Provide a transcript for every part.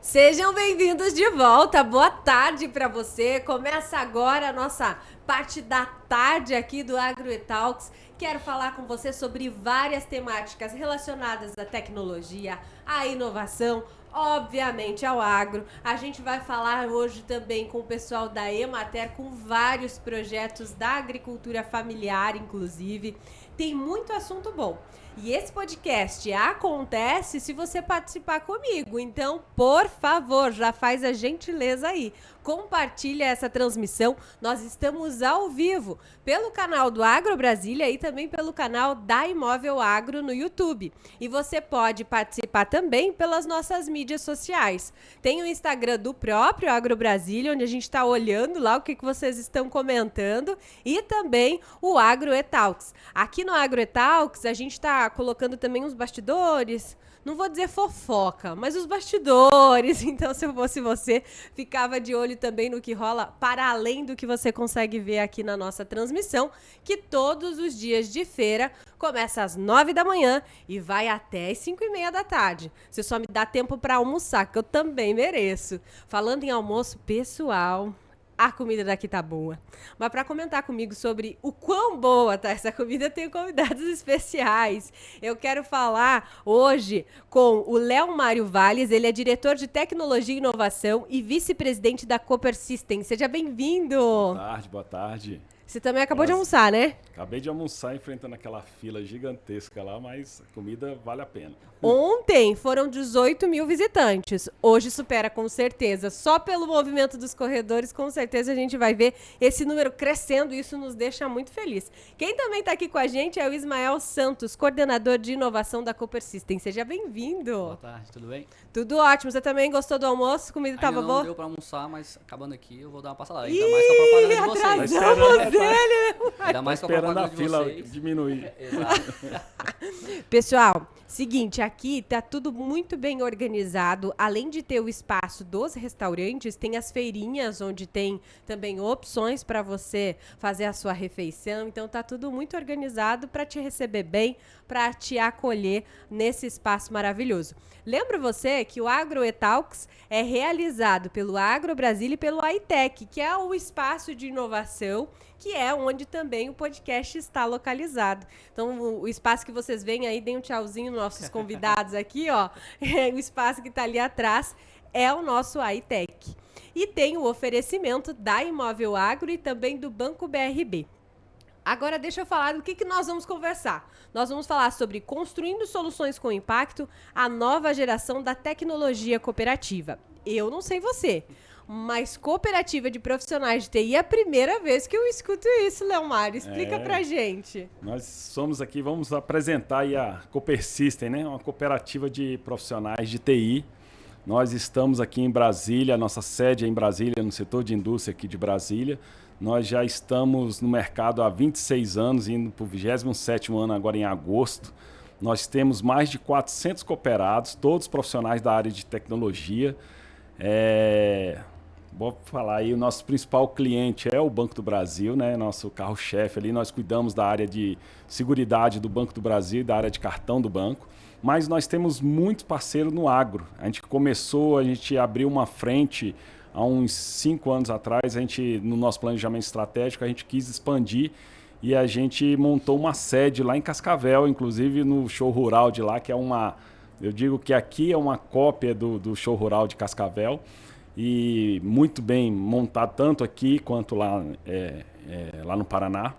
Sejam bem-vindos de volta. Boa tarde para você. Começa agora a nossa parte da tarde aqui do AgroEtalks. Quero falar com você sobre várias temáticas relacionadas à tecnologia, à inovação, obviamente ao agro. A gente vai falar hoje também com o pessoal da Emater, com vários projetos da agricultura familiar, inclusive. Tem muito assunto bom. E esse podcast acontece se você participar comigo. Então, por favor, já faz a gentileza aí. Compartilha essa transmissão. Nós estamos ao vivo pelo canal do Agro Brasília e também pelo canal da Imóvel Agro no YouTube. E você pode participar também pelas nossas mídias sociais. Tem o Instagram do próprio Agro Brasília, onde a gente está olhando lá o que vocês estão comentando. E também o AgroEtalks. Aqui no AgroEtalks, a gente está colocando também uns bastidores, não vou dizer fofoca, mas os bastidores. Então, se eu fosse você, ficava de olho também no que rola para além do que você consegue ver aqui na nossa transmissão, que todos os dias de feira começa às 9 da manhã e vai até às 5:30 da tarde. Você só me dá tempo para almoçar, que eu também mereço. Falando em almoço, pessoal, a comida daqui tá boa. Mas para comentar comigo sobre o quão boa tá essa comida, eu tenho convidados especiais. Eu quero falar hoje com o Léo Mário Valles. Ele é diretor de tecnologia e inovação e vice-presidente da Cooper System. Seja bem-vindo. Boa tarde. Você também acabou de almoçar, né? Acabei de almoçar enfrentando aquela fila gigantesca lá, mas a comida vale a pena. Ontem foram 18 mil visitantes. Hoje supera com certeza. Só pelo movimento dos corredores, com certeza a gente vai ver esse número crescendo e isso nos deixa muito feliz. Quem também está aqui com a gente é o Ismael Santos, coordenador de inovação da Cooper System. Seja bem-vindo. Boa tarde, tudo bem? Tudo ótimo. Você também gostou do almoço? A comida estava boa? Não deu pra almoçar, mas acabando aqui eu vou dar uma passada lá. Ainda mais com a propaganda de vocês. Atrasamos ele! Ainda mais com a Esperando propaganda a de fila vocês. diminuir. Exato. Pessoal, seguinte, aqui tá tudo muito bem organizado. Além de ter o espaço dos restaurantes, tem as feirinhas onde tem também opções para você fazer a sua refeição. Então tá tudo muito organizado para te receber bem, para te acolher nesse espaço maravilhoso. Lembro você que o AgroEtalks é realizado pelo Agro Brasília e pelo iTech, que é o espaço de inovação, que é onde também o podcast está localizado. Então, o espaço que vocês veem aí, deem um tchauzinho nos nossos convidados aqui, ó. O espaço que está ali atrás é o nosso iTech. E tem o oferecimento da Imóvel Agro e também do Banco BRB. Agora deixa eu falar do que nós vamos conversar. Nós vamos falar sobre construindo soluções com impacto, a nova geração da tecnologia cooperativa. Eu não sei você, mas cooperativa de profissionais de TI é a primeira vez que eu escuto isso, Léo Mário. Explica pra gente. Nós somos aqui, vamos apresentar aí a Cooper System, né? Uma cooperativa de profissionais de TI. Nós estamos aqui em Brasília, nossa sede é em Brasília, no setor de indústria aqui de Brasília. Nós já estamos no mercado há 26 anos, indo para o 27º ano agora em agosto. Nós temos mais de 400 cooperados, todos profissionais da área de tecnologia. Vou falar aí, o nosso principal cliente é o Banco do Brasil, né? Nosso carro-chefe ali, nós cuidamos da área de seguridade do Banco do Brasil, da área de cartão do banco. Mas nós temos muitos parceiros no agro. A gente abriu uma frente há uns 5 anos atrás, no nosso planejamento estratégico, a gente quis expandir e a gente montou uma sede lá em Cascavel, inclusive no show rural de lá, que é eu digo que aqui é uma cópia do show rural de Cascavel e muito bem montado, tanto aqui quanto lá no Paraná.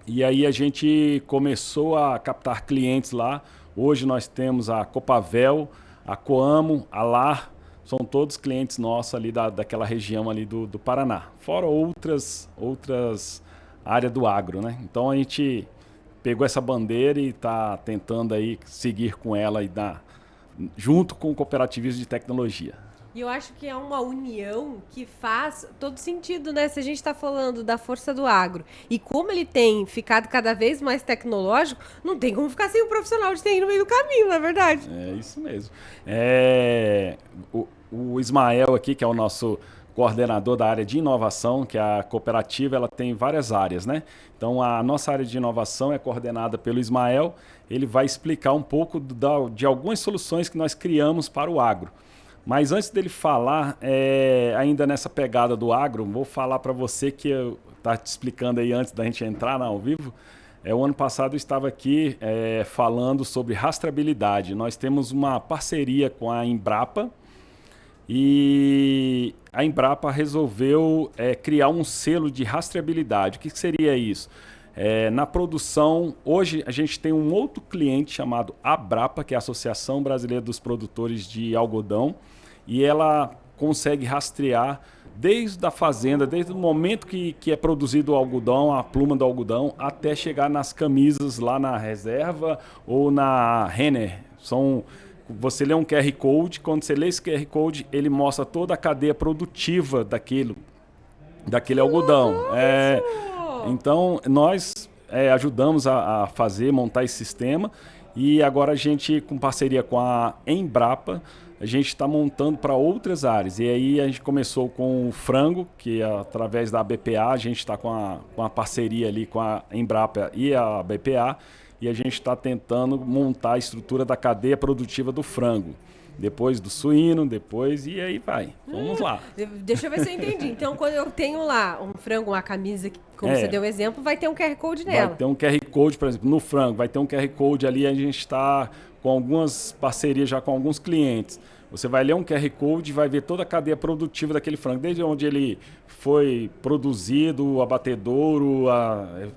E aí a gente começou a captar clientes lá. Hoje nós temos a Copavel, a Coamo, a LAR, são todos clientes nossos ali daquela região ali do Paraná. Fora outras áreas do agro, né? Então a gente pegou essa bandeira e está tentando aí seguir com ela junto com o cooperativismo de tecnologia. E eu acho que é uma união que faz todo sentido, né? Se a gente está falando da força do agro e como ele tem ficado cada vez mais tecnológico, não tem como ficar sem um profissional de TI no meio do caminho, não é verdade? É isso mesmo. O Ismael aqui, que é o nosso coordenador da área de inovação, que a cooperativa ela tem várias áreas, né? Então a nossa área de inovação é coordenada pelo Ismael. Ele vai explicar um pouco de algumas soluções que nós criamos para o agro. Mas antes dele falar, ainda nessa pegada do agro, vou falar para você que eu estava te explicando aí antes da gente entrar ao vivo. O ano passado eu estava aqui falando sobre rastreabilidade. Nós temos uma parceria com a Embrapa e a Embrapa resolveu criar um selo de rastreabilidade. O que seria isso? Na produção, hoje a gente tem um outro cliente chamado Abrapa, que é a Associação Brasileira dos Produtores de Algodão, e ela consegue rastrear desde a fazenda, desde o momento que é produzido o algodão, a pluma do algodão, até chegar nas camisas lá na reserva ou na Renner. Você lê um QR Code, quando você lê esse QR Code, ele mostra toda a cadeia produtiva daquele algodão. Então, nós ajudamos a montar esse sistema, e agora a gente, com parceria com a Embrapa, a gente está montando para outras áreas. E aí a gente começou com o frango, que através da BPA, a gente está com a parceria ali com a Embrapa e a BPA, e a gente está tentando montar a estrutura da cadeia produtiva do frango. Depois do suíno, e aí vai. Vamos lá. Deixa eu ver se eu entendi. Então, quando eu tenho lá um frango, uma camisa, como você deu exemplo, vai ter um QR Code nela. Vai ter um QR Code, por exemplo, no frango, vai ter um QR Code ali, a gente está com algumas parcerias já com alguns clientes. Você vai ler um QR Code e vai ver toda a cadeia produtiva daquele frango, desde onde ele foi produzido, o abatedouro,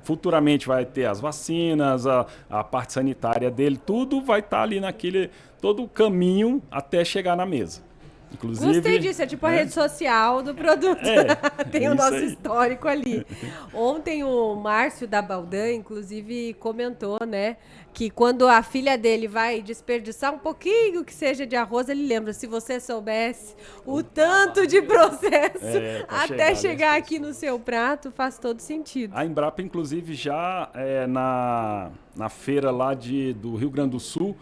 futuramente vai ter as vacinas, a parte sanitária dele, tudo vai estar ali todo o caminho até chegar na mesa. Inclusive, gostei disso, é tipo a rede social do produto. Tem o nosso histórico ali. Ontem o Márcio da Baldan, inclusive, comentou, né, que quando a filha dele vai desperdiçar um pouquinho que seja de arroz, ele lembra, se você soubesse o tanto de processo até chegar aqui no seu prato, faz todo sentido. A Embrapa, inclusive, já na feira lá do Rio Grande do Sul,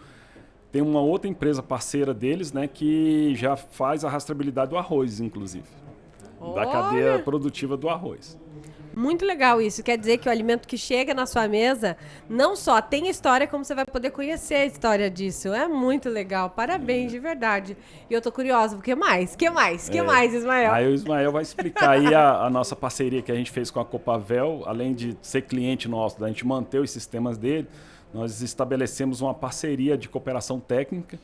tem uma outra empresa parceira deles, né, que já faz a rastreabilidade do arroz, inclusive. Da cadeia produtiva do arroz. Muito legal isso. Quer dizer que o alimento que chega na sua mesa não só tem história, como você vai poder conhecer a história disso. É muito legal. Parabéns, de verdade. E eu tô curiosa, porque mais? Que mais, Ismael? Aí o Ismael vai explicar aí a nossa parceria que a gente fez com a Copavel, além de ser cliente nosso, da gente manter os sistemas dele. Nós estabelecemos uma parceria de cooperação técnica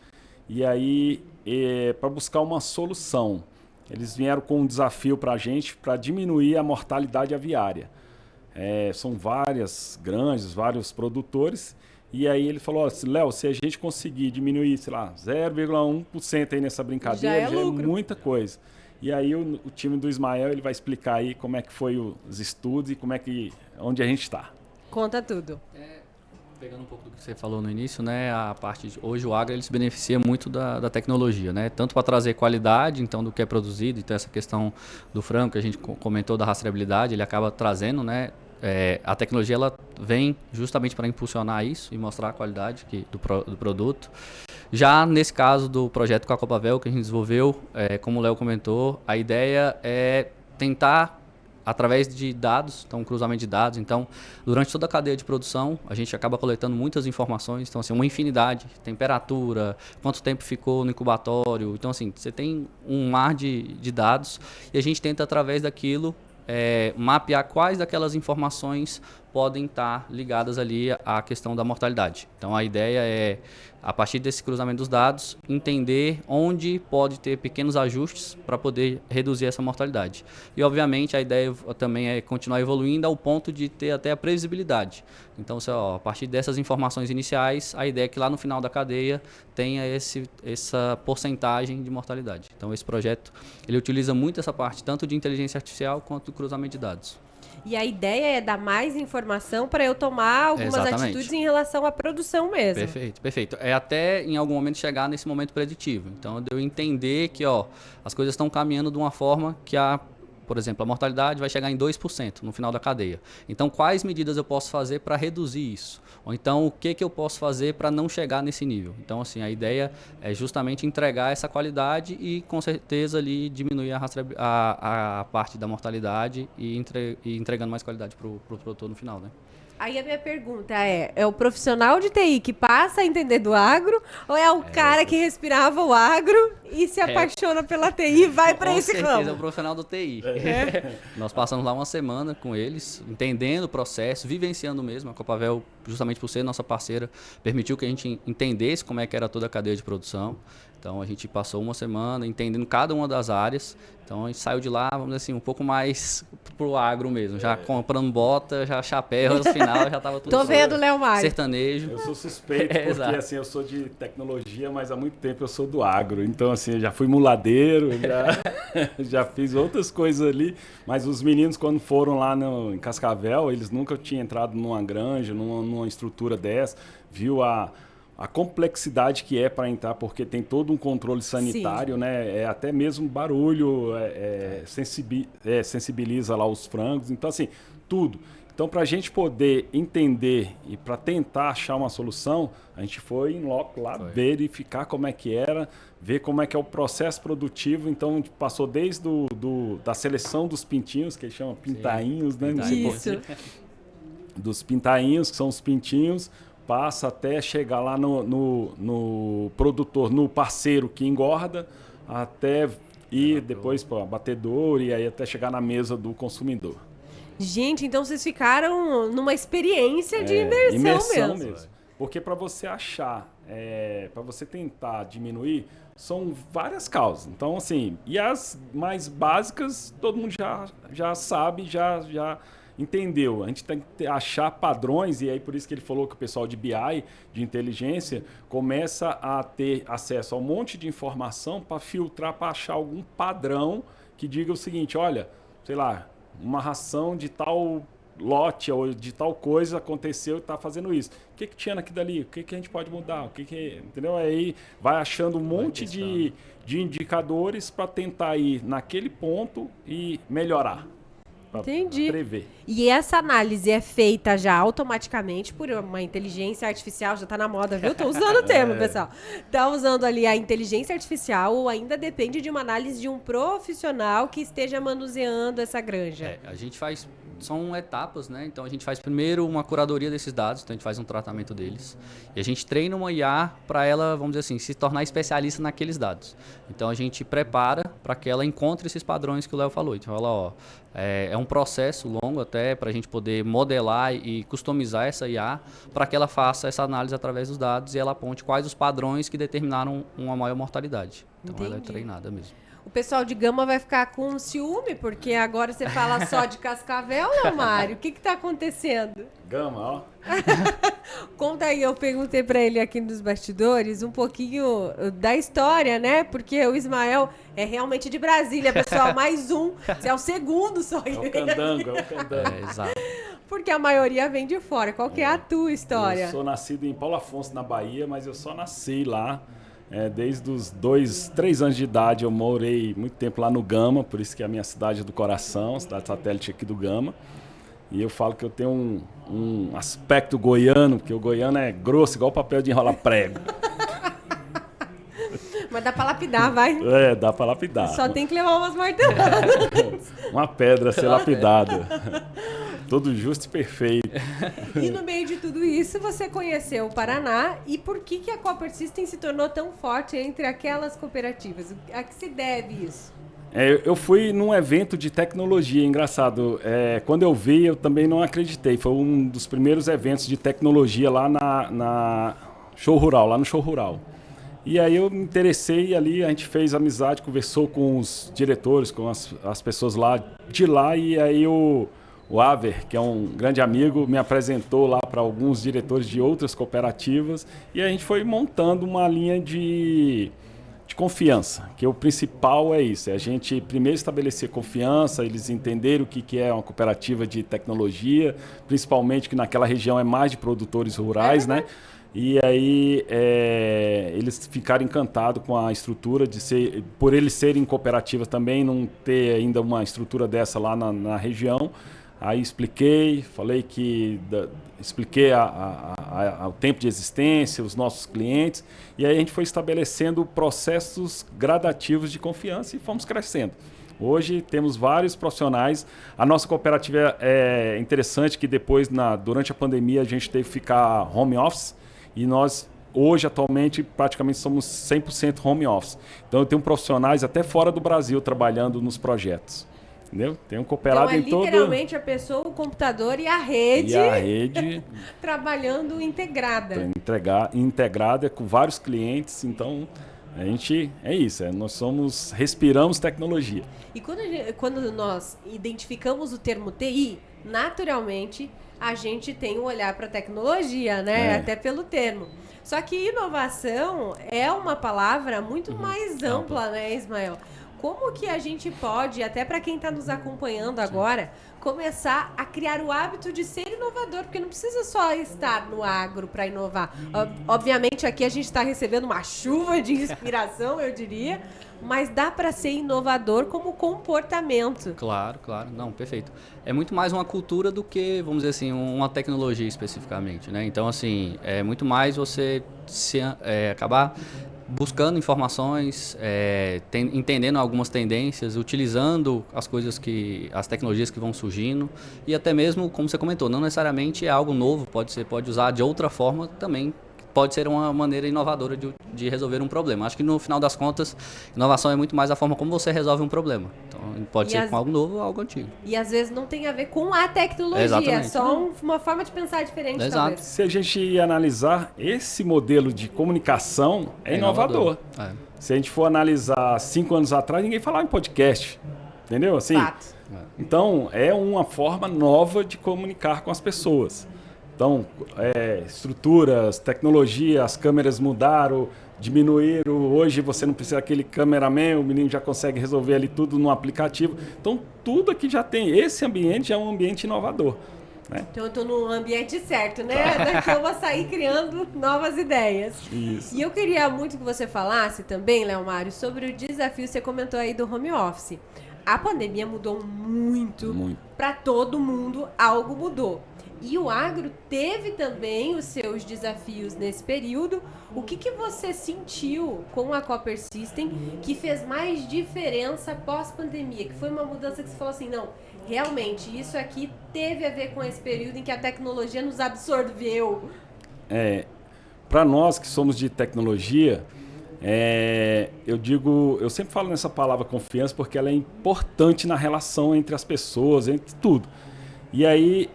e aí para buscar uma solução. Eles vieram com um desafio para a gente para diminuir a mortalidade aviária. São vários produtores, e aí ele falou assim, Léo, se a gente conseguir diminuir, sei lá, 0,1% aí nessa brincadeira, já é muita coisa. E aí o time do Ismael ele vai explicar aí como é que foi os estudos e onde a gente está. Conta tudo. Pegando um pouco do que você falou no início, né, hoje o agro ele se beneficia muito da tecnologia, né, tanto para trazer qualidade, então, do que é produzido, então essa questão do frango que a gente comentou da rastreabilidade, ele acaba trazendo, né, a tecnologia ela vem justamente para impulsionar isso e mostrar a qualidade do produto. Já nesse caso do projeto com a Copavel que a gente desenvolveu, como o Léo comentou, a ideia é tentar através de dados, então um cruzamento de dados. Então, durante toda a cadeia de produção, a gente acaba coletando muitas informações. Então, assim, uma infinidade, temperatura, quanto tempo ficou no incubatório. Então, assim, você tem um mar de dados e a gente tenta, através daquilo, mapear quais daquelas informações podem estar ligadas ali à questão da mortalidade. Então, a ideia é, a partir desse cruzamento dos dados, entender onde pode ter pequenos ajustes para poder reduzir essa mortalidade. E, obviamente, a ideia também é continuar evoluindo ao ponto de ter até a previsibilidade. Então, a partir dessas informações iniciais, a ideia é que lá no final da cadeia tenha essa porcentagem de mortalidade. Então, esse projeto ele utiliza muito essa parte, tanto de inteligência artificial quanto do cruzamento de dados. E a ideia é dar mais informação para eu tomar algumas atitudes em relação à produção mesmo. Perfeito. É até em algum momento chegar nesse momento preditivo. Então, eu entender que as coisas estão caminhando de uma forma que por exemplo, a mortalidade vai chegar em 2% no final da cadeia. Então, quais medidas eu posso fazer para reduzir isso? Ou então, o que eu posso fazer para não chegar nesse nível? Então, assim, a ideia é justamente entregar essa qualidade e, com certeza, ali diminuir a parte da mortalidade e entregando mais qualidade para o produtor no final, né? Aí a minha pergunta é o profissional de TI que passa a entender do agro ou é o cara que respirava o agro e se apaixona pela TI e vai para esse ramo? Com certeza é o profissional do TI. Nós passamos lá uma semana com eles, entendendo o processo, vivenciando mesmo. A Copavel, justamente por ser nossa parceira, permitiu que a gente entendesse como é que era toda a cadeia de produção. Então a gente passou uma semana entendendo cada uma das áreas. Então a gente saiu de lá, vamos dizer assim, um pouco mais pro agro mesmo. Já comprando bota, já chapéu, no final já tava tudo Tô vendo, Léo Mário. sertanejo. Eu sou suspeito, porque assim, eu sou de tecnologia, mas há muito tempo eu sou do agro. Então, assim, eu já fui muladeiro, já fiz outras coisas ali. Mas os meninos, quando foram lá em Cascavel, eles nunca tinham entrado numa granja, numa estrutura dessa, viu a complexidade que é para entrar, porque tem todo um controle sanitário, né? Até mesmo barulho sensibiliza lá os frangos. Então, assim, tudo. Então, para a gente poder entender e para tentar achar uma solução, a gente foi em loco lá verificar como é que era, ver como é que é o processo produtivo. Então, a gente passou desde da seleção dos pintinhos, que eles chamam pintainhos, né? Isso. Dos pintainhos, que são os pintinhos, passa até chegar lá no produtor, no parceiro que engorda, até ir depois para batedor e aí até chegar na mesa do consumidor. Gente, então vocês ficaram numa experiência de imersão mesmo. Porque para você achar, para você tentar diminuir, são várias causas. Então, assim, e as mais básicas, todo mundo já sabe, já entendeu. A gente tem que achar padrões, e aí por isso que ele falou que o pessoal de BI, de inteligência, começa a ter acesso a um monte de informação para filtrar, para achar algum padrão que diga o seguinte: olha, sei lá, uma ração de tal lote ou de tal coisa aconteceu e está fazendo isso. O que tinha naquilo dali? O que a gente pode mudar? Entendeu? Aí vai achando um monte de indicadores para tentar ir naquele ponto e melhorar. Entendi. Prever. E essa análise é feita já automaticamente por uma inteligência artificial, já tá na moda, viu? Tô usando o termo, pessoal. Tá usando ali a inteligência artificial ou ainda depende de uma análise de um profissional que esteja manuseando essa granja? A gente faz, são etapas, né? Então a gente faz primeiro uma curadoria desses dados, então a gente faz um tratamento deles. E a gente treina uma IA para ela, vamos dizer assim, se tornar especialista naqueles dados. Então a gente prepara para que ela encontre esses padrões que o Léo falou. Então ela, é um processo longo até para a gente poder modelar e customizar essa IA para que ela faça essa análise através dos dados e ela aponte quais os padrões que determinaram uma maior mortalidade. Então Entendi. ela é treinada mesmo. O pessoal de Gama vai ficar com ciúme, porque agora você fala só de Cascavel, não, Mário? O que tá acontecendo? Gama, ó. Conta aí, eu perguntei pra ele aqui nos bastidores um pouquinho da história, né? Porque o Ismael é realmente de Brasília, pessoal, mais um. Você é o segundo só. É o candango. Exato. Porque a maioria vem de fora. Qual que é a tua história? Eu sou nascido em Paulo Afonso, na Bahia, mas eu só nasci lá. Desde os 3 anos de idade eu morei muito tempo lá no Gama, por isso que é a minha cidade do coração, cidade satélite aqui do Gama. E eu falo que eu tenho um aspecto goiano, porque o goiano é grosso, igual papel de enrolar prego. Mas dá pra lapidar, vai. Dá pra lapidar. Só tem que levar umas marteladas. Uma pedra a ser lapidada. Tudo justo e perfeito. E no meio de tudo isso, você conheceu o Paraná. E por que a Copper System se tornou tão forte entre aquelas cooperativas? A que se deve isso? Eu fui num evento de tecnologia, engraçado. Quando eu vi, eu também não acreditei. Foi um dos primeiros eventos de tecnologia lá na Show Rural, lá no Show Rural. E aí eu me interessei ali, a gente fez amizade, conversou com os diretores, com as pessoas lá de lá, e aí o Aver, que é um grande amigo, me apresentou lá para alguns diretores de outras cooperativas, e a gente foi montando uma linha de confiança, que o principal é isso, é a gente primeiro estabelecer confiança, eles entenderem o que é uma cooperativa de tecnologia, principalmente que naquela região é mais de produtores rurais, né? E aí eles ficaram encantados com a estrutura de ser, por eles serem cooperativas também, não ter ainda uma estrutura dessa lá na região. Aí expliquei o tempo de existência, os nossos clientes, e aí a gente foi estabelecendo processos gradativos de confiança e fomos crescendo. Hoje temos vários profissionais. A nossa cooperativa é interessante que depois, durante a pandemia, a gente teve que ficar home office e nós, hoje, atualmente, praticamente somos 100% home office. Então eu tenho profissionais até fora do Brasil trabalhando nos projetos. Entendeu? Tem um cooperado então, em todo... literalmente a pessoa, o computador e a rede, trabalhando integrada. Integrada com vários clientes, então a gente é isso, nós respiramos tecnologia. E quando nós identificamos o termo TI, naturalmente a gente tem um olhar para a tecnologia, né? Até pelo termo. Só que inovação é uma palavra muito mais ampla, né, Ismael? Como que a gente pode, até para quem está nos acompanhando agora, começar a criar o hábito de ser inovador? Porque não precisa só estar no agro para inovar. Obviamente aqui a gente está recebendo uma chuva de inspiração, eu diria, mas dá para ser inovador como comportamento. Claro. Não, perfeito. É muito mais uma cultura do que, vamos dizer assim, uma tecnologia especificamente, né? Então, assim, é muito mais você acabar buscando informações, entendendo algumas tendências, utilizando as tecnologias que vão surgindo e até mesmo, como você comentou, não necessariamente é algo novo, pode usar de outra forma também, pode ser uma maneira inovadora de resolver um problema. Acho que no final das contas, inovação é muito mais a forma como você resolve um problema. Então, pode ser com algo novo ou algo antigo. E às vezes não tem a ver com a tecnologia, exatamente. É só uma forma de pensar diferente. Exato. Talvez. Se a gente analisar, esse modelo de comunicação é inovador. Se a gente for analisar 5 anos atrás, ninguém falava em podcast. Entendeu? Assim, Fato. Então, é uma forma nova de comunicar com as pessoas. Então, estruturas, tecnologia, as câmeras mudaram, diminuíram. Hoje você não precisa daquele cameraman, o menino já consegue resolver ali tudo no aplicativo. Então, tudo aqui já tem. Esse ambiente é um ambiente inovador. Né? Então eu estou no ambiente certo, né? Daqui eu vou sair criando novas ideias. Isso. E eu queria muito que você falasse também, Léo Mário, sobre o desafio, você comentou aí do home office. A pandemia mudou muito. Para todo mundo, algo mudou. E o agro teve também os seus desafios nesse período. O que você sentiu com a Copper System que fez mais diferença pós-pandemia? Que foi uma mudança que você falou assim, não, realmente, isso aqui teve a ver com esse período em que a tecnologia nos absorveu. Para nós que somos de tecnologia, eu sempre falo nessa palavra confiança porque ela é importante na relação entre as pessoas, entre tudo. E aí,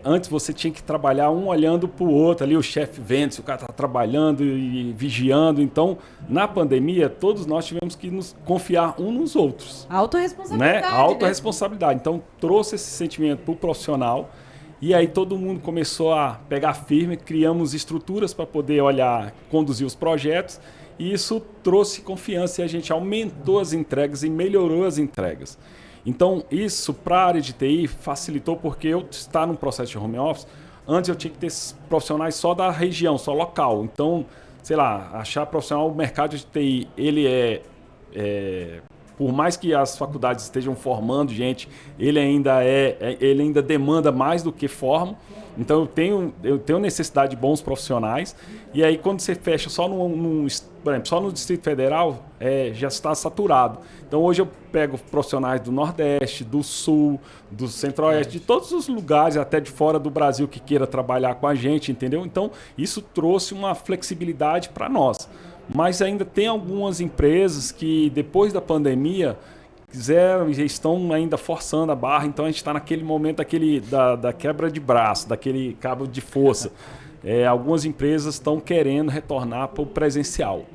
antes você tinha que trabalhar um olhando para o outro, ali o chefe vendo se o cara está trabalhando e vigiando. Então, na pandemia, todos nós tivemos que nos confiar uns nos outros. Autorresponsabilidade. Autorresponsabilidade. Então, trouxe esse sentimento para o profissional. E aí todo mundo começou a pegar firme, criamos estruturas para poder conduzir os projetos. E isso trouxe confiança e a gente aumentou as entregas e melhorou as entregas. Então, isso para a área de TI facilitou porque eu estar num processo de home office, antes eu tinha que ter profissionais só da região, só local. Então, sei lá, achar profissional, o mercado de TI, ele por mais que as faculdades estejam formando gente, ele ainda demanda mais do que forma. Então, eu tenho necessidade de bons profissionais. E aí, quando você fecha só por exemplo, só no Distrito Federal, já está saturado. Então, hoje eu pego profissionais do Nordeste, do Sul, do Centro-Oeste, de todos os lugares, até de fora do Brasil, que queira trabalhar com a gente, entendeu? Então, isso trouxe uma flexibilidade para nós. Mas ainda tem algumas empresas que, depois da pandemia, quiseram e estão ainda forçando a barra. Então, a gente está naquele momento da quebra de braço, daquele cabo de força. Algumas empresas estão querendo retornar para o presencial.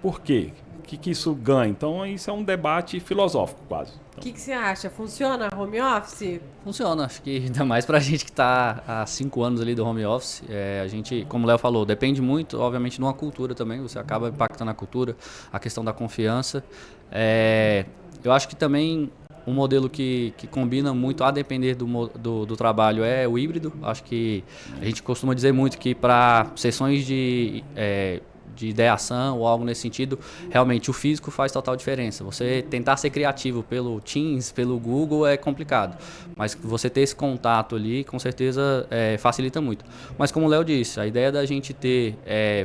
Por quê? O que isso ganha? Então, isso é um debate filosófico, quase. O que você acha? Funciona home office? Funciona, acho que ainda mais pra gente que está há 5 anos ali do home office. A gente, como o Léo falou, depende muito, obviamente, de uma cultura também. Você acaba impactando a cultura, a questão da confiança. Eu acho que também um modelo que combina muito, a depender do trabalho, é o híbrido. Acho que a gente costuma dizer muito que para sessões de de ideação ou algo nesse sentido, realmente o físico faz total diferença. Você tentar ser criativo pelo Teams, pelo Google é complicado, mas você ter esse contato ali, com certeza facilita muito. Mas como o Léo disse, a ideia da gente ter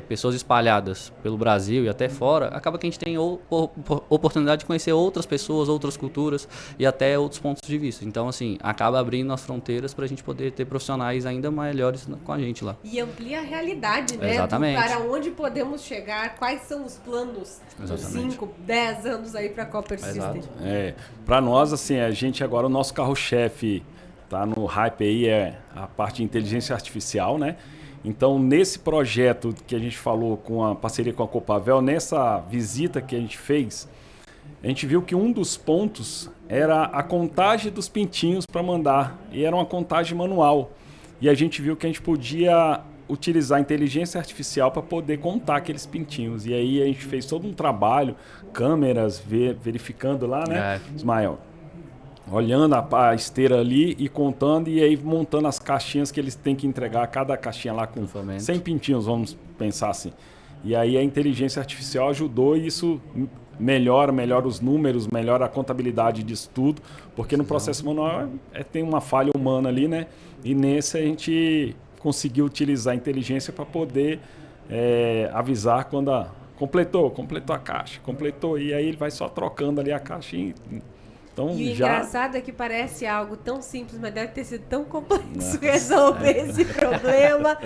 pessoas espalhadas pelo Brasil e até fora, acaba que a gente tem oportunidade de conhecer outras pessoas, outras culturas e até outros pontos de vista. Então, assim, acaba abrindo as fronteiras para a gente poder ter profissionais ainda melhores com a gente lá. E amplia a realidade, né? Exatamente. Para onde podemos chegar, quais são os planos dos 5, 10 anos aí para a Copper System. Para nós, assim, a gente agora, o nosso carro-chefe tá no hype aí, é a parte de inteligência artificial, né? Então, nesse projeto que a gente falou com a parceria com a Copavel, nessa visita que a gente fez, a gente viu que um dos pontos era a contagem dos pintinhos para mandar, e era uma contagem manual. E a gente viu que a gente podia utilizar a inteligência artificial para poder contar aqueles pintinhos. E aí a gente fez todo um trabalho, câmeras, verificando lá, né, Ismael? Olhando a esteira ali e contando, e aí montando as caixinhas que eles têm que entregar, cada caixinha lá com 100 pintinhos, vamos pensar assim. E aí a inteligência artificial ajudou e isso melhora os números, melhora a contabilidade disso tudo, porque no processo manual tem uma falha humana ali, né? E nesse a gente conseguiu utilizar a inteligência para poder avisar quando completou a caixa, e aí ele vai só trocando ali a caixa. Então, e o engraçado é que parece algo tão simples, mas deve ter sido tão complexo resolver esse problema,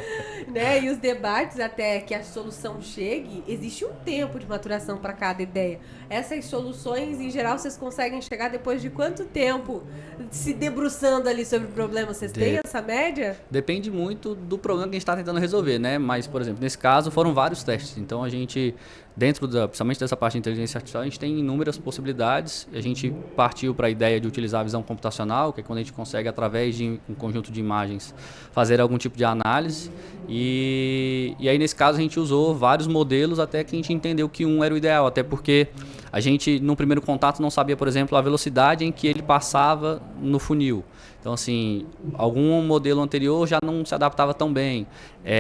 né? E os debates até que a solução chegue, existe um tempo de maturação para cada ideia. Essas soluções, em geral, vocês conseguem chegar depois de quanto tempo se debruçando ali sobre o problema? Vocês têm essa média? Depende muito do problema que a gente está tentando resolver, né? Mas, por exemplo, nesse caso foram vários testes. Então, a gente, principalmente dessa parte de inteligência artificial, a gente tem inúmeras possibilidades. A gente partiu para a ideia de utilizar a visão computacional, que é quando a gente consegue, através de um conjunto de imagens, fazer algum tipo de análise. E aí, nesse caso, a gente usou vários modelos até que a gente entendeu que um era o ideal. Até porque a gente, no primeiro contato, não sabia, por exemplo, a velocidade em que ele passava no funil. Então, assim, algum modelo anterior já não se adaptava tão bem.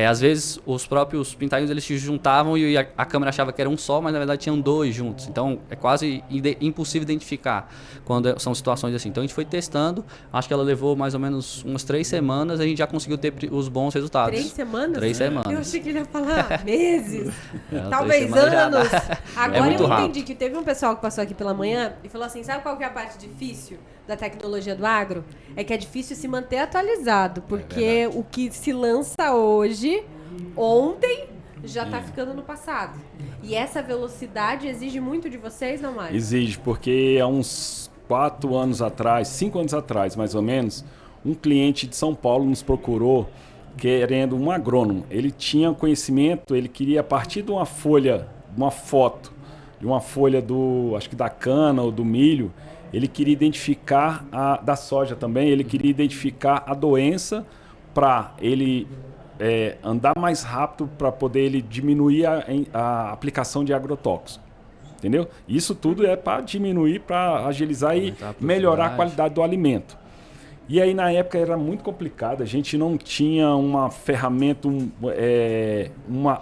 Às vezes, os próprios pintainhos eles se juntavam e a câmera achava que era um só, mas na verdade tinham dois juntos. Então, é quase impossível identificar quando são situações assim. Então, a gente foi testando. Acho que ela levou mais ou menos umas 3 semanas. A gente já conseguiu ter os bons resultados. 3 semanas? 3 semanas. Eu achei que ele ia falar meses. Talvez anos. Agora eu entendi que teve um pessoal que passou aqui pela manhã e falou assim, sabe qual que é a parte difícil da tecnologia do agro? É que é difícil se manter atualizado, porque o que se lança hoje, ontem, já está ficando no passado. E essa velocidade exige muito de vocês, não mais? Exige, porque há uns 5 anos atrás, mais ou menos, um cliente de São Paulo nos procurou querendo um agrônomo. Ele tinha conhecimento, ele queria, a partir de uma folha, uma foto, de uma folha acho que da cana ou do milho, ele queria identificar, da soja também, ele queria identificar a doença para ele andar mais rápido, para poder ele diminuir a aplicação de agrotóxicos. Entendeu? Isso tudo é para diminuir, para agilizar e melhorar a qualidade do alimento. E aí, na época, era muito complicado. A gente não tinha uma ferramenta,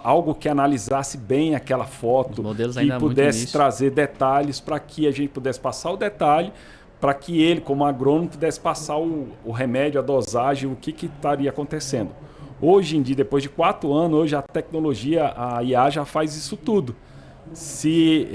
algo que analisasse bem aquela foto, que pudesse trazer detalhes para que a gente pudesse passar o detalhe, para que ele, como agrônomo, pudesse passar o remédio, a dosagem, o que estaria acontecendo. Hoje em dia, depois de 4 anos, hoje a tecnologia, a IA já faz isso tudo. Se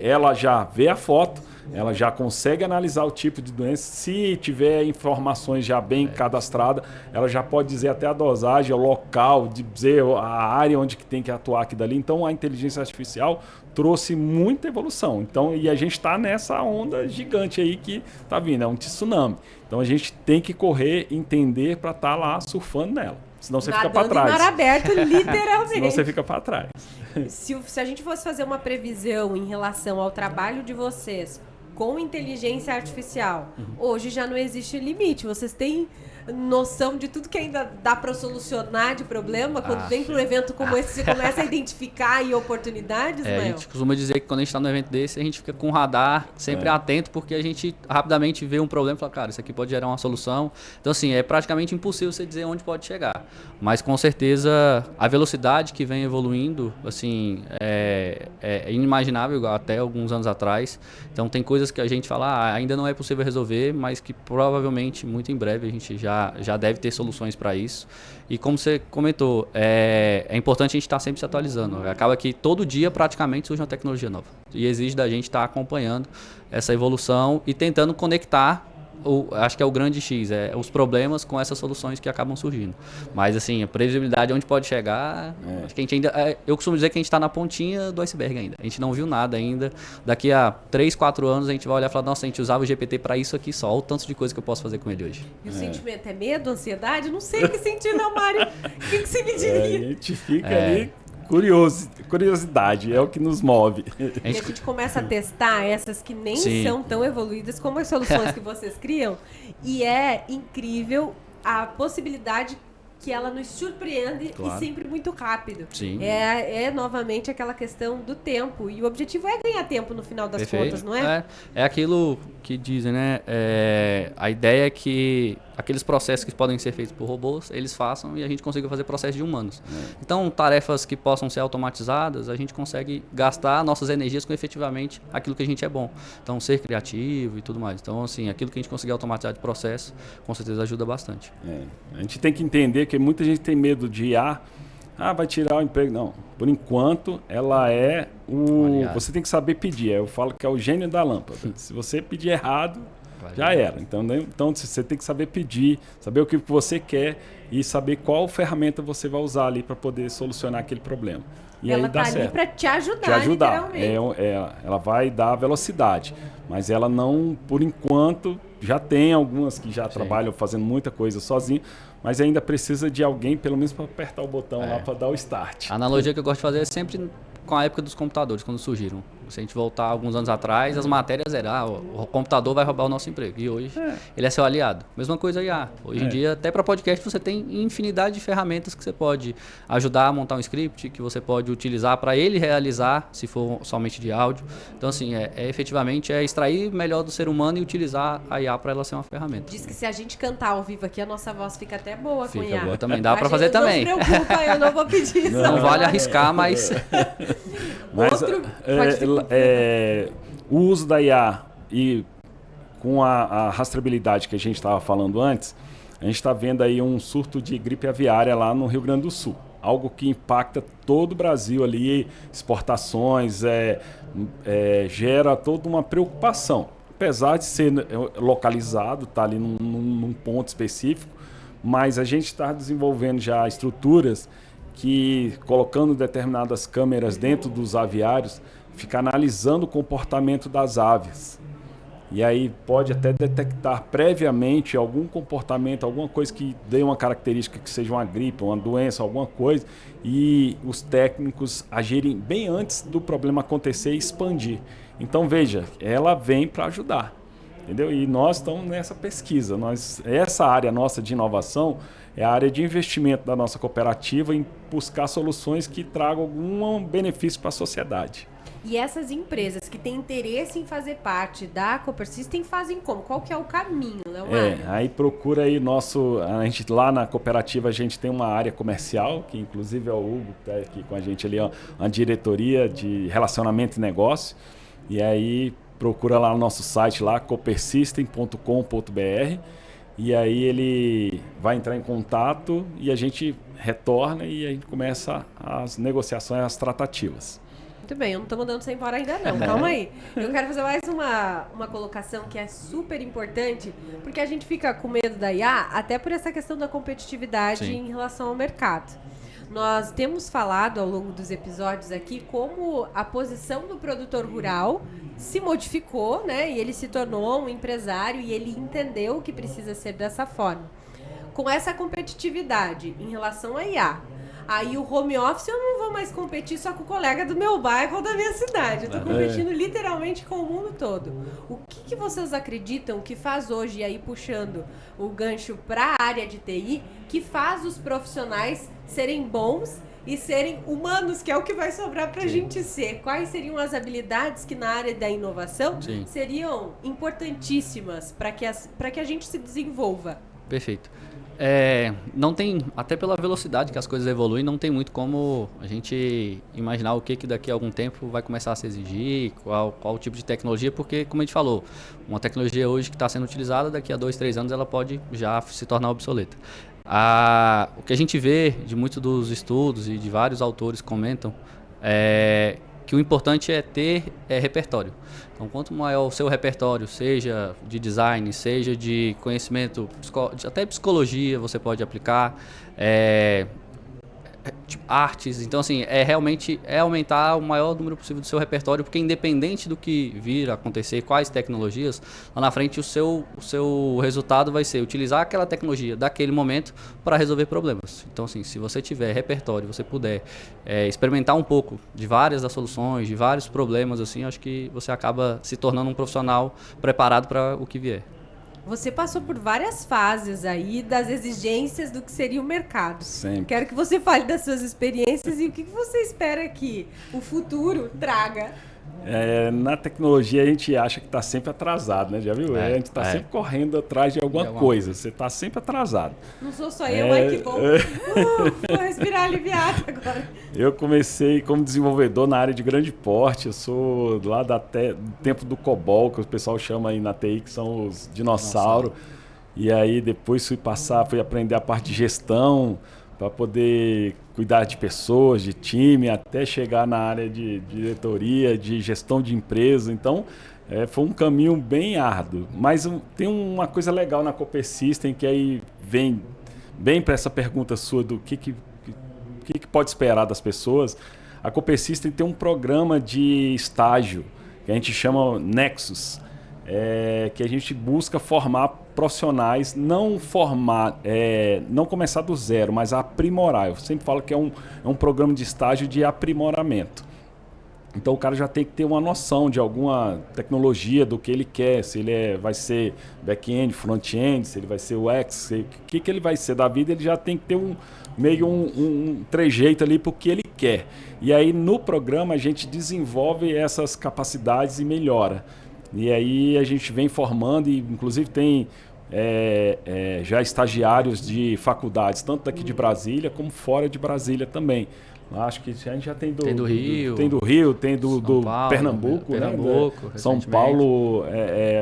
ela já vê a foto, ela já consegue analisar o tipo de doença. Se tiver informações já bem cadastradas, ela já pode dizer até a dosagem, o local, dizer a área onde que tem que atuar aqui dali. Então, a inteligência artificial trouxe muita evolução. Então, e a gente está nessa onda gigante aí que está vindo, é um tsunami. Então, a gente tem que correr, entender para estar lá surfando nela. Senão você fica para trás. Mar aberto, literalmente. Senão você fica para trás. Se a gente fosse fazer uma previsão em relação ao trabalho de vocês com inteligência artificial, hoje já não existe limite. Vocês têm noção de tudo que ainda dá para solucionar de problema? Quando vem para um evento como esse, você começa a identificar aí oportunidades, A gente costuma dizer que quando a gente está num evento desse, a gente fica com o radar sempre atento, porque a gente rapidamente vê um problema e fala, cara, isso aqui pode gerar uma solução. Então, assim, é praticamente impossível você dizer onde pode chegar. Mas, com certeza, a velocidade que vem evoluindo, assim, é inimaginável até alguns anos atrás. Então, tem coisas que a gente fala, ainda não é possível resolver, mas que provavelmente, muito em breve, a gente já deve ter soluções para isso. E como você comentou, é importante a gente estar sempre se atualizando. Acaba que todo dia, praticamente, surge uma tecnologia nova. E exige da gente estar acompanhando essa evolução e tentando conectar, acho que é o grande X, os problemas com essas soluções que acabam surgindo. Mas, assim, a previsibilidade onde pode chegar, acho que a gente ainda... eu costumo dizer que a gente está na pontinha do iceberg ainda. A gente não viu nada ainda. Daqui a 3, 4 anos a gente vai olhar e falar, nossa, a gente usava o GPT para isso aqui só. Olha o tanto de coisa que eu posso fazer com ele hoje. E o sentimento é medo, ansiedade? Não sei o que sentir, não, Mário. O que você me diria? A gente fica ali... Curiosidade é o que nos move. E a gente começa a testar essas que nem são tão evoluídas como as soluções que vocês criam. E é incrível a possibilidade que ela nos surpreende e sempre muito rápido. Sim. É novamente aquela questão do tempo. E o objetivo é ganhar tempo no final das contas, não é? É aquilo que dizem, né? A ideia é que aqueles processos que podem ser feitos por robôs, eles façam e a gente consiga fazer processos de humanos. Então, tarefas que possam ser automatizadas, a gente consegue gastar nossas energias com efetivamente aquilo que a gente é bom. Então, ser criativo e tudo mais. Então, assim, aquilo que a gente conseguir automatizar de processo, com certeza ajuda bastante. A gente tem que entender que muita gente tem medo de IA. Vai tirar o emprego. Não, por enquanto, ela é você tem que saber pedir. Eu falo que é o gênio da lâmpada. Se você pedir errado, já era. Então, você tem que saber pedir, saber o que você quer e saber qual ferramenta você vai usar ali para poder solucionar aquele problema. E ela aí dá tá ali certo. para te ajudar, literalmente. Ela vai dar velocidade, mas ela não, por enquanto, já tem algumas que já trabalham fazendo muita coisa sozinho, mas ainda precisa de alguém, pelo menos para apertar o botão lá para dar o start. A analogia que eu gosto de fazer é sempre com a época dos computadores, quando surgiram. Se a gente voltar alguns anos atrás, as matérias eram, o computador vai roubar o nosso emprego. E hoje ele é seu aliado. Mesma coisa IA. Hoje em dia, até para podcast, você tem infinidade de ferramentas que você pode ajudar a montar um script, que você pode utilizar para ele realizar, se for somente de áudio. Então, assim, efetivamente extrair melhor do ser humano e utilizar a IA para ela ser uma ferramenta. Diz que se a gente cantar ao vivo aqui, a nossa voz fica até boa com IA. Fica boa também. Dá para fazer também. Não se preocupa, eu não vou pedir isso. Não vale arriscar, mas... o uso da IA e com a rastreabilidade que a gente estava falando antes, a gente está vendo aí um surto de gripe aviária lá no Rio Grande do Sul. Algo que impacta todo o Brasil ali, exportações, gera toda uma preocupação. Apesar de ser localizado, está ali num ponto específico, mas a gente está desenvolvendo já estruturas que, colocando determinadas câmeras dentro dos aviários, fica analisando o comportamento das aves. E aí pode até detectar previamente algum comportamento, alguma coisa que dê uma característica que seja uma gripe, uma doença, alguma coisa, e os técnicos agirem bem antes do problema acontecer e expandir. Então, veja, ela vem para ajudar, entendeu? E nós estamos nessa pesquisa. Essa área nossa de inovação é a área de investimento da nossa cooperativa em buscar soluções que tragam algum benefício para a sociedade. E essas empresas que têm interesse em fazer parte da Cooper System fazem como? Qual que é o caminho, Leomar? Aí procura aí a gente lá na cooperativa a gente tem uma área comercial, que inclusive é o Hugo que está aqui com a gente ali, uma diretoria de relacionamento e negócio. E aí procura lá no nosso site lá, coopersystem.com.br, e aí ele vai entrar em contato e a gente retorna e a gente começa as negociações, as tratativas. Muito bem, eu não estou mandando você embora ainda não, calma aí. Eu quero fazer mais uma colocação que é super importante, porque a gente fica com medo da IA, até por essa questão da competitividade em relação ao mercado. Nós temos falado ao longo dos episódios aqui como a posição do produtor rural se modificou, né? E ele se tornou um empresário e ele entendeu que precisa ser dessa forma. Com essa competitividade em relação à IA, Aí o home office eu não vou mais competir só com o colega do meu bairro ou da minha cidade. Eu tô competindo literalmente com o mundo todo. O que vocês acreditam que faz hoje, e aí puxando o gancho para a área de TI, que faz os profissionais serem bons e serem humanos, que é o que vai sobrar para a gente ser? Quais seriam as habilidades que na área da inovação seriam importantíssimas para que a gente se desenvolva? Perfeito. Não tem, até pela velocidade que as coisas evoluem, não tem muito como a gente imaginar o que daqui a algum tempo vai começar a se exigir, qual tipo de tecnologia, porque, como a gente falou, uma tecnologia hoje que está sendo utilizada, daqui a 2, 3 anos ela pode já se tornar obsoleta. O que a gente vê de muitos dos estudos e de vários autores comentam é que o importante é ter repertório. Então, quanto maior o seu repertório, seja de design, seja de conhecimento, até psicologia você pode aplicar, tipo, artes. Então, assim, realmente aumentar o maior número possível do seu repertório, porque independente do que vir a acontecer, quais tecnologias, lá na frente o seu resultado vai ser utilizar aquela tecnologia daquele momento para resolver problemas. Então, assim, se você tiver repertório, você puder experimentar um pouco de várias das soluções, de vários problemas, assim, acho que você acaba se tornando um profissional preparado para o que vier. Você passou por várias fases aí das exigências do que seria o mercado. Sempre. Quero que você fale das suas experiências e o que você espera que o futuro traga. Na tecnologia a gente acha que está sempre atrasado, né? Já viu? A gente está sempre correndo atrás de alguma coisa. Você está sempre atrasado. Não sou só eu, ai que bom. Vou respirar aliviado agora. Eu comecei como desenvolvedor na área de grande porte. Eu sou lá do tempo do COBOL, que o pessoal chama aí na TI, que são os dinossauros. E aí depois fui aprender a parte de gestão, para poder cuidar de pessoas, de time, até chegar na área de diretoria, de gestão de empresa. Então, foi um caminho bem árduo. Mas tem uma coisa legal na Cooper System, que aí vem bem para essa pergunta sua do que pode esperar das pessoas. A Cooper System tem um programa de estágio, que a gente chama Nexus, que a gente busca formar profissionais, não começar do zero, mas aprimorar. Eu sempre falo que é um programa de estágio de aprimoramento. Então o cara já tem que ter uma noção de alguma tecnologia, do que ele quer, se ele vai ser back-end, front-end, se ele vai ser UX, o que ele vai ser da vida, ele já tem que ter um trejeito ali para o que ele quer. E aí no programa a gente desenvolve essas capacidades e melhora. E aí a gente vem formando, e inclusive tem já estagiários de faculdades, tanto daqui de Brasília como fora de Brasília também. Acho que a gente já tem do Rio, tem do Paulo, Pernambuco, né? São Paulo,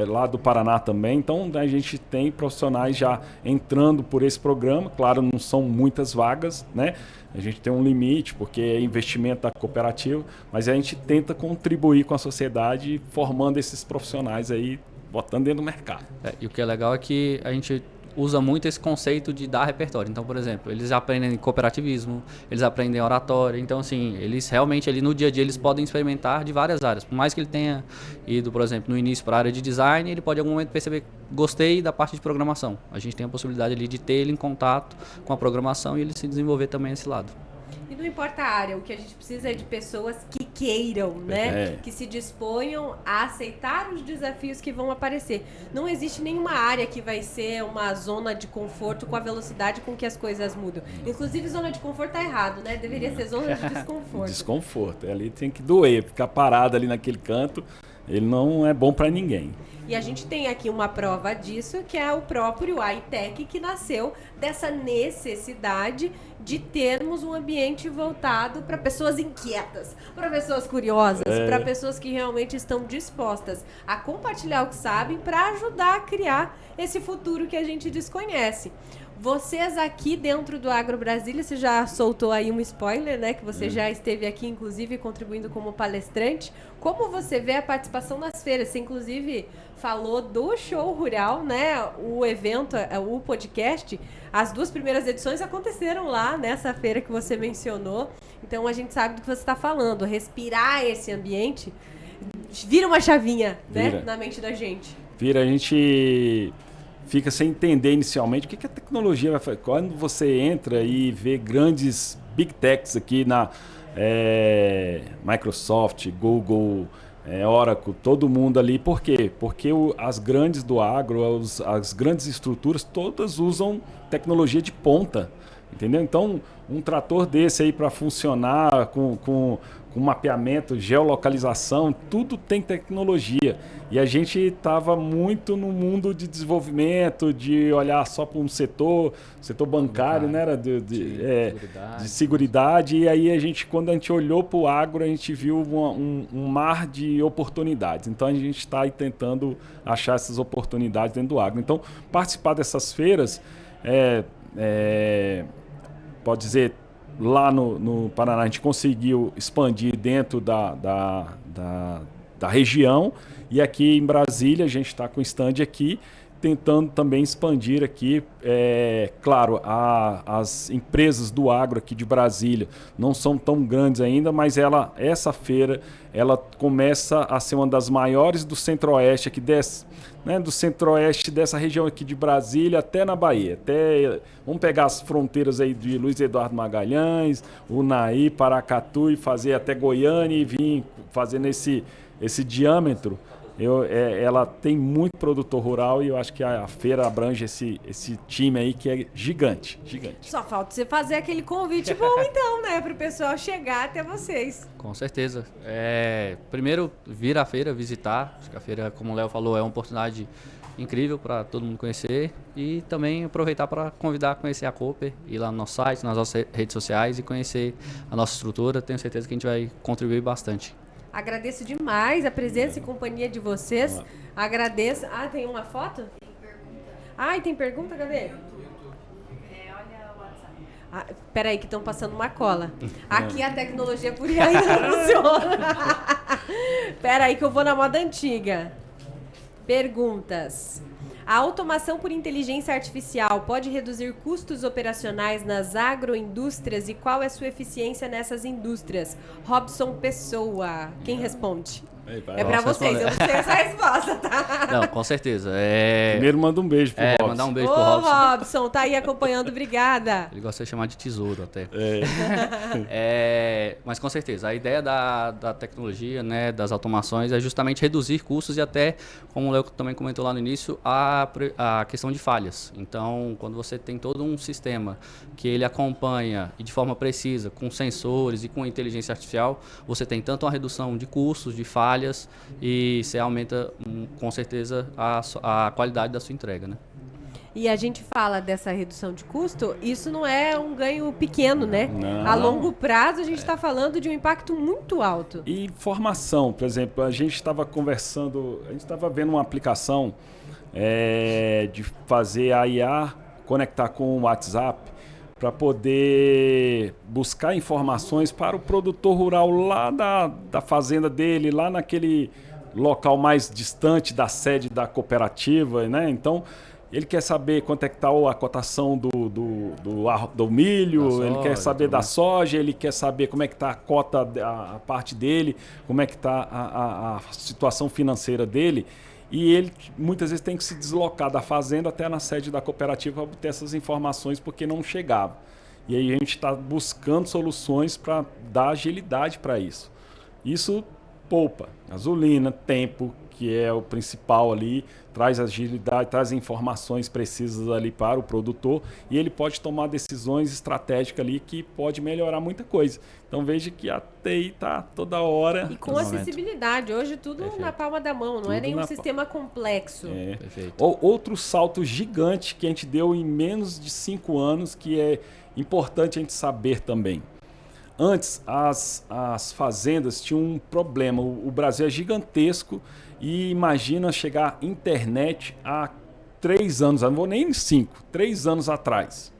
lá do Paraná também. Então a gente tem profissionais já entrando por esse programa. Claro, não são muitas vagas, né? A gente tem um limite, porque é investimento da cooperativa, mas a gente tenta contribuir com a sociedade formando esses profissionais aí, botando dentro do mercado. E o que é legal é que a gente usa muito esse conceito de dar repertório. Então, por exemplo, eles aprendem cooperativismo, eles aprendem oratória. Então, assim, eles realmente ali no dia a dia eles podem experimentar de várias áreas. Por mais que ele tenha ido, por exemplo, no início para a área de design, ele pode em algum momento perceber, gostei da parte de programação. A gente tem a possibilidade ali de ter ele em contato com a programação e ele se desenvolver também nesse lado. E não importa a área, o que a gente precisa é de pessoas que queiram, né? Que se disponham a aceitar os desafios que vão aparecer. Não existe nenhuma área que vai ser uma zona de conforto com a velocidade com que as coisas mudam. Inclusive, zona de conforto tá errado, né? Deveria ser zona de desconforto. Desconforto. Ali tem que doer, ficar parado ali naquele canto, ele não é bom para ninguém. E a gente tem aqui uma prova disso, que é o próprio iTech, que nasceu dessa necessidade de termos um ambiente voltado para pessoas inquietas, para pessoas curiosas, para pessoas que realmente estão dispostas a compartilhar o que sabem para ajudar a criar esse futuro que a gente desconhece. Vocês aqui dentro do Agro Brasília, você já soltou aí um spoiler, né? Que você já esteve aqui, inclusive, contribuindo como palestrante. Como você vê a participação nas feiras? Você, inclusive, falou do Show Rural, né? O evento, o podcast, as 2 primeiras edições aconteceram lá nessa feira que você mencionou. Então, a gente sabe do que você está falando. Respirar esse ambiente vira uma chavinha, né? Na mente da gente. A gente fica sem entender inicialmente o que a tecnologia vai fazer. Quando você entra e vê grandes big techs aqui na Microsoft, Google, Oracle, todo mundo ali. Por quê? Porque as grandes do agro, as grandes estruturas, todas usam tecnologia de ponta. Entendeu? Então, um trator desse aí para funcionar com mapeamento, geolocalização, tudo tem tecnologia. E a gente estava muito no mundo de desenvolvimento, de olhar só para um setor bancário, né? Era de seguridade. E aí quando a gente olhou para o agro, a gente viu um mar de oportunidades. Então a gente está aí tentando achar essas oportunidades dentro do agro. Então, participar dessas feiras pode dizer, lá no Paraná a gente conseguiu expandir dentro da região, e aqui em Brasília a gente está com o stand aqui, tentando também expandir aqui. Claro, as empresas do agro aqui de Brasília não são tão grandes ainda, mas essa feira ela começa a ser uma das maiores do Centro-Oeste aqui do Centro-Oeste dessa região aqui de Brasília até na Bahia. Vamos pegar as fronteiras aí de Luiz Eduardo Magalhães, Unai, Paracatu e fazer até Goiânia e vir fazendo esse diâmetro. Ela tem muito produtor rural e eu acho que a feira abrange esse time aí que é gigante. Só falta você fazer aquele convite bom então, né? Para o pessoal chegar até vocês. Com certeza. Primeiro, vir à feira, visitar. Acho que a feira, como o Léo falou, é uma oportunidade incrível para todo mundo conhecer. E também aproveitar para convidar a conhecer a Cooper, ir lá no nosso site, nas nossas redes sociais e conhecer a nossa estrutura. Tenho certeza que a gente vai contribuir bastante. Agradeço demais a presença e companhia de vocês. Agradeço. Tem uma foto? Tem pergunta. Tem pergunta? Cadê? Olha o WhatsApp. Peraí, que estão passando uma cola. Aqui a tecnologia por aí ainda não funciona. Peraí, que eu vou na moda antiga. Perguntas. A automação por inteligência artificial pode reduzir custos operacionais nas agroindústrias e qual é a sua eficiência nessas indústrias? Robson Pessoa. Quem responde? É pra vocês, eu não sei essa resposta, tá? Não, com certeza. Primeiro manda um beijo pro Robson. Mandar um beijo pro Robson. Robson, tá aí acompanhando, obrigada. Ele gosta de chamar de tesouro até. Mas com certeza, a ideia da tecnologia, né, das automações é justamente reduzir custos e até, como o Léo também comentou lá no início, a questão de falhas. Então, quando você tem todo um sistema que ele acompanha e de forma precisa, com sensores e com inteligência artificial, você tem tanto uma redução de custos, de falhas, e você aumenta com certeza a qualidade da sua entrega, né? E a gente fala dessa redução de custo, isso não é um ganho pequeno, né? Não. A longo prazo a gente está falando de um impacto muito alto. E formação, por exemplo, a gente estava conversando, a gente estava vendo uma aplicação de fazer a IA conectar com o WhatsApp para poder buscar informações para o produtor rural lá da fazenda dele, lá naquele local mais distante da sede da cooperativa, né? Então, ele quer saber quanto é que está a cotação do milho, soja, ele quer saber da soja, ele quer saber como é que está a cota, a parte dele, como é que está a situação financeira dele. E ele muitas vezes tem que se deslocar da fazenda até na sede da cooperativa para obter essas informações, porque não chegava. E aí a gente está buscando soluções para dar agilidade para isso. Isso poupa gasolina, tempo, que é o principal ali, traz agilidade, traz informações precisas ali para o produtor e ele pode tomar decisões estratégicas ali que pode melhorar muita coisa. Então veja que a TI está toda hora. E com acessibilidade, hoje tudo Perfeito. Na palma da mão, não Tudo é nenhum sistema complexo. Perfeito. Outro salto gigante que a gente deu em menos de 5 anos, que é importante a gente saber também. Antes, as fazendas tinham um problema. O Brasil é gigantesco e imagina chegar internet há 3 anos, não vou nem 5, 3 anos atrás.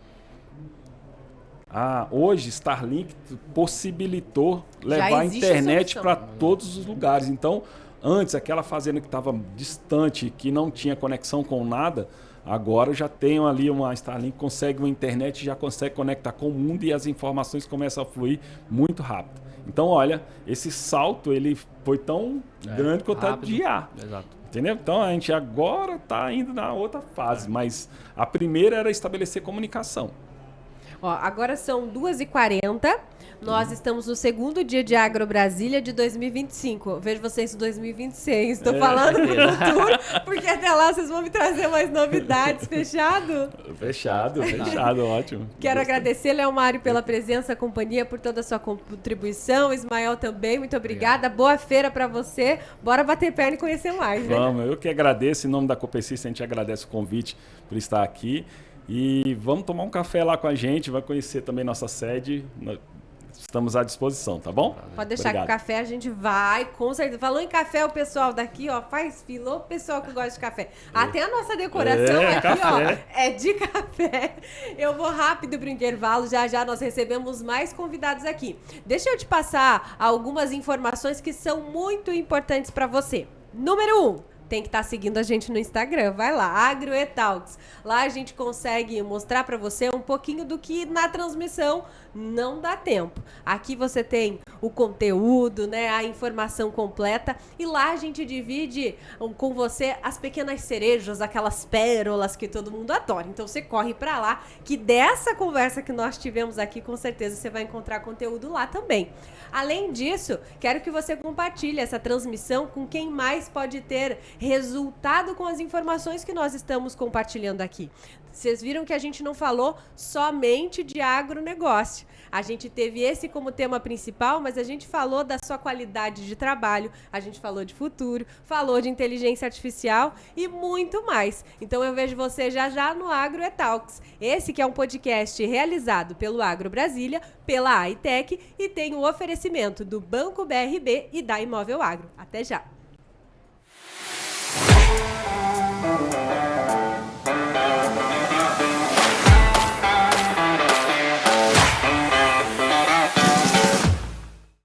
Hoje, Starlink possibilitou levar a internet para todos os lugares. Então, antes, aquela fazenda que estava distante, que não tinha conexão com nada, agora já tem ali uma Starlink, consegue uma internet, já consegue conectar com o mundo e as informações começam a fluir muito rápido. Então, olha, esse salto ele foi tão grande quanto a de IA. Exato. Entendeu? Então, a gente agora está indo na outra fase, mas a primeira era estabelecer comunicação. Ó, agora são 2h40. Nós estamos no segundo dia de Agro Brasília de 2025. Eu vejo vocês em 2026. Estou falando pro futuro, porque até lá vocês vão me trazer mais novidades. Fechado? Fechado, ótimo. Quero agradecer, Léo Mário, pela presença, a companhia, por toda a sua contribuição. Ismael também, muito obrigada. Boa feira para você. Bora bater perna e conhecer mais, né? Vamos, eu que agradeço. Em nome da Coopercista, a gente agradece o convite por estar aqui. E vamos tomar um café lá com a gente, vai conhecer também nossa sede. Estamos à disposição, tá bom? Pode deixar. Obrigado. Que o café a gente vai, com certeza. Falou em café, o pessoal daqui, ó, faz fila, o pessoal que gosta de café. Até a nossa decoração aqui, café. Ó, é de café. Eu vou rápido pro intervalo, já nós recebemos mais convidados aqui. Deixa eu te passar algumas informações que são muito importantes para você. Número 1. Tem que estar seguindo a gente no Instagram. Vai lá, AgroEtalks. Lá a gente consegue mostrar para você um pouquinho do que na transmissão não dá tempo. Aqui você tem o conteúdo, né, a informação completa. E lá a gente divide com você as pequenas cerejas, aquelas pérolas que todo mundo adora. Então você corre para lá, que dessa conversa que nós tivemos aqui, com certeza você vai encontrar conteúdo lá também. Além disso, quero que você compartilhe essa transmissão com quem mais pode ter resultado com as informações que nós estamos compartilhando aqui. Vocês viram que a gente não falou somente de agronegócio. A gente teve esse como tema principal, mas a gente falou da sua qualidade de trabalho, a gente falou de futuro, falou de inteligência artificial e muito mais. Então eu vejo você já no AgroEtalks. Esse que é um podcast realizado pelo Agro Brasília, pela AITEC e tem o oferecimento do Banco BRB e da Imóvel Agro. Até já!